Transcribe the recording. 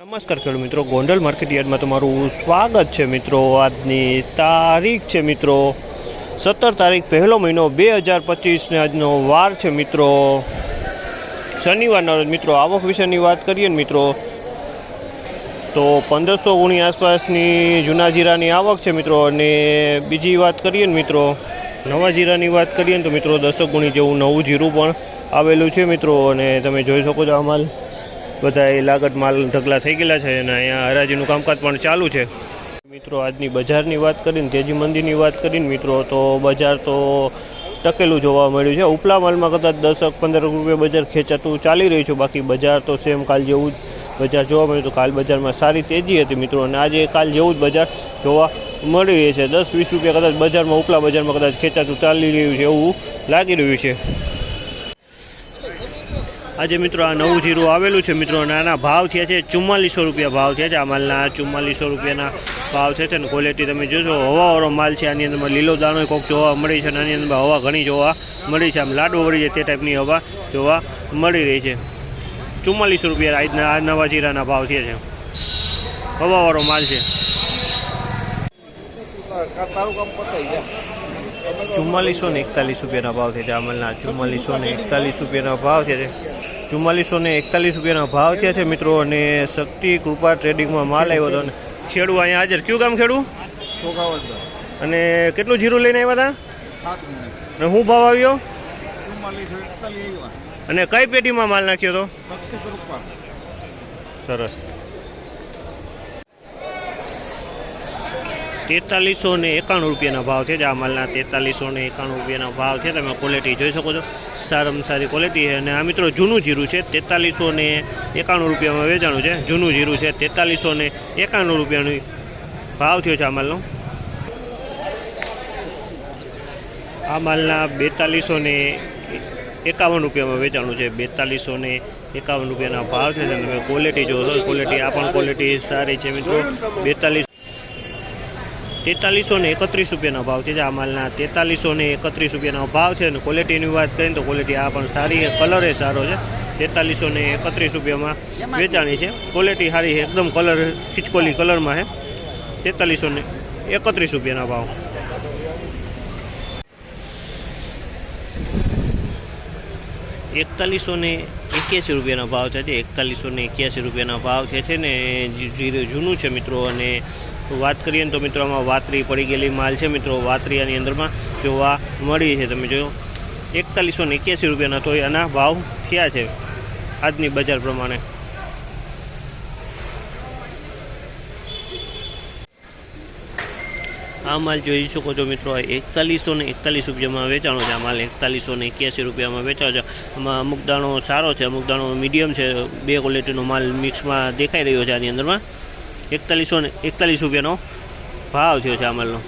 નમસ્કાર ખેડૂત મિત્રો, ગોંડલ માર્કેટ યાર્ડમાં તમારું સ્વાગત છે મિત્રો। આજની તારીખ છે મિત્રો 17 તારીખ પહેલો મહિનો 2025 ને આજનો વાર છે મિત્રો શનિવારના રોજ। મિત્રો આવક વિશેની વાત કરીએ ને મિત્રો તો 1500 ગુણી આસપાસની જૂના જીરાની આવક છે મિત્રો। અને બીજી વાત કરીએ ને મિત્રો નવા જીરાની વાત કરીએ ને તો મિત્રો 10 ગુણી જેવું નવું જીરું પણ આવેલું છે મિત્રો। અને તમે જોઈ શકો છો આ માલ બધા લાગત માલ ઢગલા થઈ ગયેલા છે અને અહીંયા હરાજીનું કામકાજ પણ ચાલુ છે મિત્રો। આજની બજારની વાત કરીને તેજી મંદીની વાત કરીને મિત્રો તો બજાર તો ટકેલું જોવા મળ્યું છે। ઉપલા માલમાં કદાચ 10-15 રૂપિયા બજાર ખેંચાતું ચાલી રહ્યું છે, બાકી બજાર તો સેમ કાલ જેવું જ બજાર જોવા મળ્યું। તો કાલ બજારમાં સારી તેજી હતી મિત્રો અને આજે કાલ જેવું જ બજાર જોવા મળી રહી છે। 10-20 રૂપિયા કદાચ બજારમાં ઉપલા બજારમાં કદાચ ખેંચાતું ચાલી રહ્યું છે એવું લાગી રહ્યું છે। આજે મિત્રો આ નવું જીરું આવેલું છે મિત્રો અને આના ભાવ થયા છે 4400 રૂપિયા ભાવ થયા છે। આ માલના 4400 રૂપિયાના ભાવ થયા છે અને ક્વોલિટી તમે જોશો હવાવાળો માલ છે। આની અંદરમાં લીલો દાણો કોક જોવા મળી છે અને આની અંદર હવા ઘણી જોવા મળી છે, આમ લાડવો વળી જાય તે ટાઈપની હવા જોવા મળી રહી છે। 4400 રૂપિયા આજના આ નવા જીરાના ભાવ થયા છે, હવાવાળો માલ છે। 4441 રૂપિયાના ભાવ થયા છે આ માલના। 4441 રૂપિયાના ભાવ થયા છે। 4441 રૂપિયાના ભાવ થયા છે મિત્રો અને શક્તિ કૃપા ટ્રેડિંગમાં માલ આવ્યો હતો અને ખેડૂ અહીંયા હાજર। કયું ગામ ખેડૂ? અને કેટલું જીરું લઈને આવ્યા હતા અને શું ભાવ આવ્યો? અને કઈ પેટીમાં માલ નાખ્યો હતો? સરસ। 4391 રૂપિયાના ભાવ છે આ માલના। 4391 રૂપિયાના ભાવ છે, તમે ક્વોલિટી જોઈ શકો છો, સારામાં સારી ક્વોલિટી છે। અને આ મિત્રો જૂનું જીરું છે, 4391 રૂપિયામાં વેચાણું છે। જૂનું જીરું છે, 4391 રૂપિયાનો ભાવ થયો છે આ માલનો। આ માલના 4251 રૂપિયામાં વેચાણું છે। 4251 રૂપિયાના ભાવ છે, તમે ક્વોલિટી જોશો, ક્વોલિટી આ પણ ક્વોલિટી સારી છે મિત્રો। 4331 રૂપિયાના ભાવ છે આ માલના। 4331 રૂપિયાનો ભાવ છે અને ક્વોલિટીની વાત કરીએ તો ક્વોલિટી આ પણ સારી છે, કલર એ સારો છે। 4331 રૂપિયામાં વેચાણી છે, ક્વોલિટી સારી છે, એકદમ કલર ખીચકોલી કલરમાં છે। 4331 રૂપિયાના ભાવ। ₹4181 રૂપિયાના ભાવ છે। 4181 રૂપિયાના ભાવ છે ને જૂનું છે મિત્રો। અને વાત કરીએ ને તો મિત્રો આમાં વાતરી પડી ગયેલી માલ છે મિત્રો, વાતરી આની અંદરમાં જોવા મળી છે। તમે જો 4181 રૂપિયાના તો આના ભાવ થયા છે આજની બજાર પ્રમાણે। આ માલ જોઈ શકો છો મિત્રો 4141 રૂપિયામાં વેચાણો છે આ માલ। 4181 રૂપિયામાં વેચાણો છે। આમાં અમુક દાણો સારો છે, અમુક દાણો મીડિયમ છે, બે ક્વોલિટીનો માલ મિક્સમાં દેખાઈ રહ્યો છે આની અંદરમાં। 4141 રૂપિયાનો ભાવ થયો છે આ માલનો।